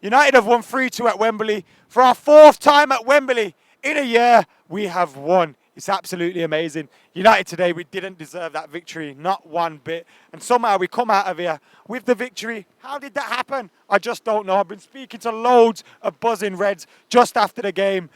United have won 3-2 at Wembley. For our fourth time at Wembley in a year, we have won. It's absolutely amazing. United today, we didn't deserve that victory, not one bit. And somehow we come out of here with the victory. How did that happen? I just don't know. I've been speaking to loads of buzzing Reds just after the game.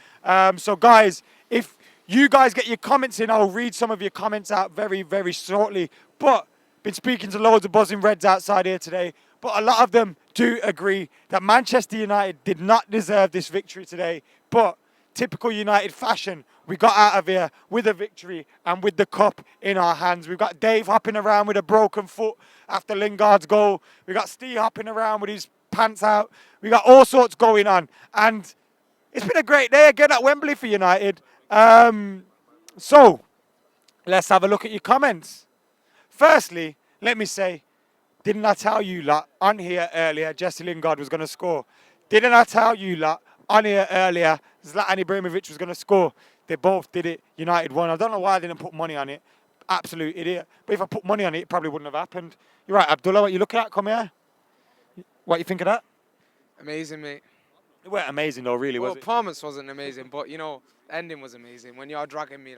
So guys, if you guys get your comments in, I'll read some of your comments out very, very shortly. But been speaking to loads of buzzing Reds outside here today. But a lot of them do agree that Manchester United did not deserve this victory today. But typical United fashion, we got out of here with a victory and with the cup in our hands. We've got Dave hopping around with a broken foot after Lingard's goal. We got Steve hopping around with his pants out. We got all sorts going on. And it's been a great day again at Wembley for United. So, let's have a look at your comments. Firstly, let me say, didn't I tell you lot on here earlier Jesse Lingard was going to score? Didn't I tell you lot on here earlier Zlatan Ibrahimovic was going to score? They both did it. United won. I don't know why I didn't put money on it. Absolute idiot. But if I put money on it, it probably wouldn't have happened. You're right, Abdullah. What you looking at? Come here. What you think of that? Amazing, mate. It weren't amazing though, really, was it? Performance wasn't amazing, but, ending was amazing. When you're dragging me,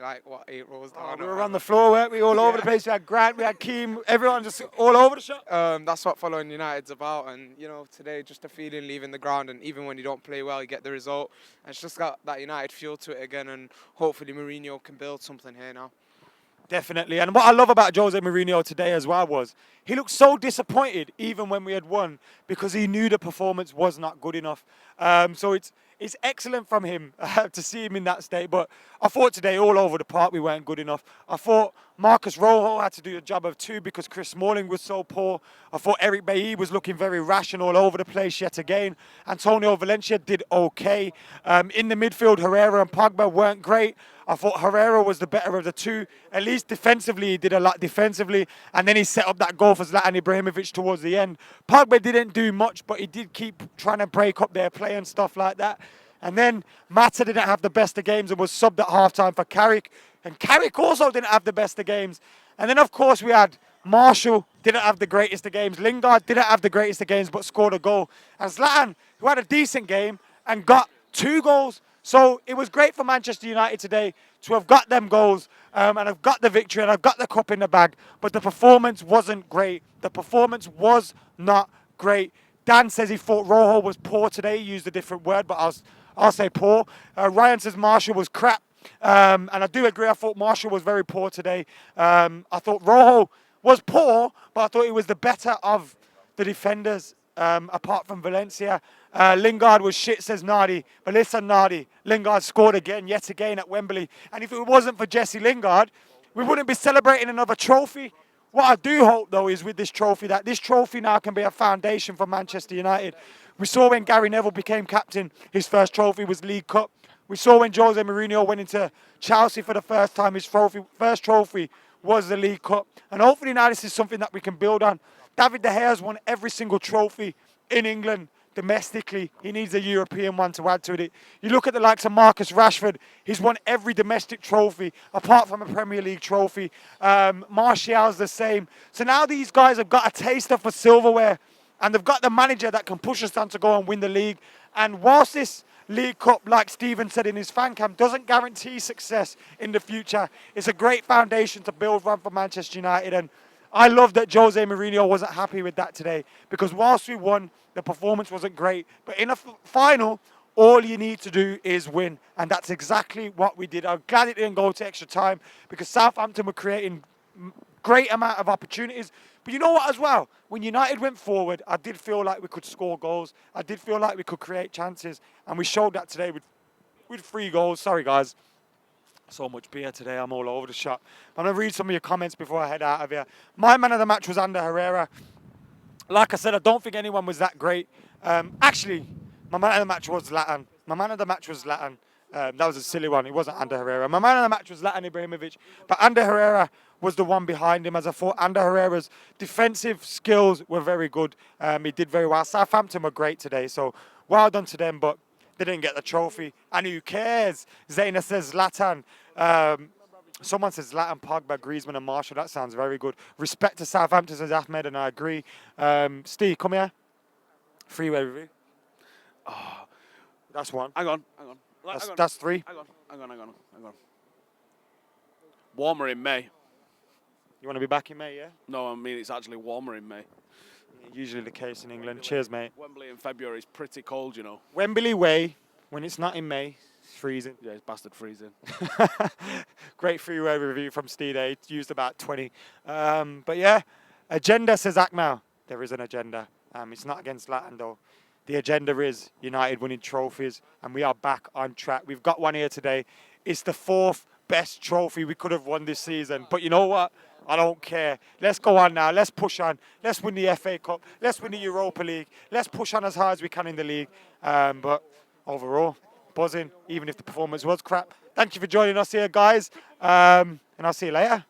8 rows down. We were on the floor, weren't we? All over the place. We had Grant, we had Keem, everyone just all over the shop. That's what following United's about. And, today, just a feeling leaving the ground. And even when you don't play well, you get the result. And it's just got that United feel to it again. And hopefully Mourinho can build something here now. Definitely. And what I love about Jose Mourinho today as well was he looked so disappointed even when we had won because he knew the performance was not good enough. So it's excellent from him to see him in that state. But I thought today all over the park we weren't good enough. I thought Marcus Rojo had to do a job of two because Chris Smalling was so poor. I thought Eric Bailly was looking very rash and all over the place yet again. Antonio Valencia did okay. In the midfield, Herrera and Pogba weren't great. I thought Herrera was the better of the two. At least defensively, he did a lot defensively. And then he set up that goal for Zlatan Ibrahimovic towards the end. Pogba didn't do much, but he did keep trying to break up their play and stuff like that. And then Mata didn't have the best of games and was subbed at halftime for Carrick. And Carrick also didn't have the best of games. And then, of course, we had Marshall, didn't have the greatest of games. Lingard didn't have the greatest of games, but scored a goal. And Zlatan, who had a decent game and got 2 goals. So it was great for Manchester United today to have got them goals and have got the victory and I've got the cup in the bag. But the performance wasn't great. The performance was not great. Dan says he thought Rojo was poor today. He used a different word, but I'll say poor. Ryan says Marshall was crap. And I do agree. I thought Marshall was very poor today. I thought Rojo was poor, but I thought he was the better of the defenders. Apart from Valencia. Lingard was shit, says Nardi. But listen, Nardi, Lingard scored yet again at Wembley. And if it wasn't for Jesse Lingard, we wouldn't be celebrating another trophy. What I do hope, though, is with this trophy, that this trophy now can be a foundation for Manchester United. We saw when Gary Neville became captain, his first trophy was League Cup. We saw when Jose Mourinho went into Chelsea for the first time, his first trophy was the League Cup. And hopefully now this is something that we can build on. David De Gea has won every single trophy in England domestically. He needs a European one to add to it. You look at the likes of Marcus Rashford, he's won every domestic trophy apart from a Premier League trophy. Martial's the same. So now these guys have got a taster for silverware and they've got the manager that can push us on to go and win the league. And whilst this League Cup, like Stephen said in his fan camp, doesn't guarantee success in the future, it's a great foundation to build from for Manchester United. And I love that Jose Mourinho wasn't happy with that today because whilst we won, the performance wasn't great. But in a final, all you need to do is win. And that's exactly what we did. I'm glad it didn't go to extra time because Southampton were creating great amount of opportunities. But you know what as well? When United went forward, I did feel like we could score goals. I did feel like we could create chances. And we showed that today with 3 goals. Sorry, guys. So much beer today, I'm all over the shop. I'm going to read some of your comments before I head out of here. My man of the match was Ander Herrera. Like I said, I don't think anyone was that great. Actually, my man of the match was Zlatan. That was a silly one. It wasn't Ander Herrera. My man of the match was Zlatan Ibrahimovic. But Ander Herrera was the one behind him, as I thought Ander Herrera's defensive skills were very good. He did very well. Southampton were great today, so well done to them, but they didn't get the trophy. And who cares? Zaina says Zlatan. Someone says Zlatan, Pogba, Griezmann and Marshall. That sounds very good. Respect to Southampton, says Ahmed, and I agree. Steve, come here. Freeway review. That's one. Hang on. That's three. Hang on. Warmer in May. You want to be back in May, yeah? No, I mean it's actually warmer in May. Usually the case in England. Cheers, mate. Wembley in February is pretty cold, you know. Wembley way, when it's not in May, it's freezing. Yeah, it's bastard freezing. Great freeway review from Steed A. Used about 20. But yeah, agenda, says Akmal. There is an agenda. It's not against Latin, though. The agenda is United winning trophies, and we are back on track. We've got one here today. It's the 4th best trophy we could have won this season. But you know what? I don't care. Let's go on now. Let's push on. Let's win the FA Cup. Let's win the Europa League. Let's push on as hard as we can in the league. But overall, buzzing, even if the performance was crap. Thank you for joining us here, guys. And I'll see you later.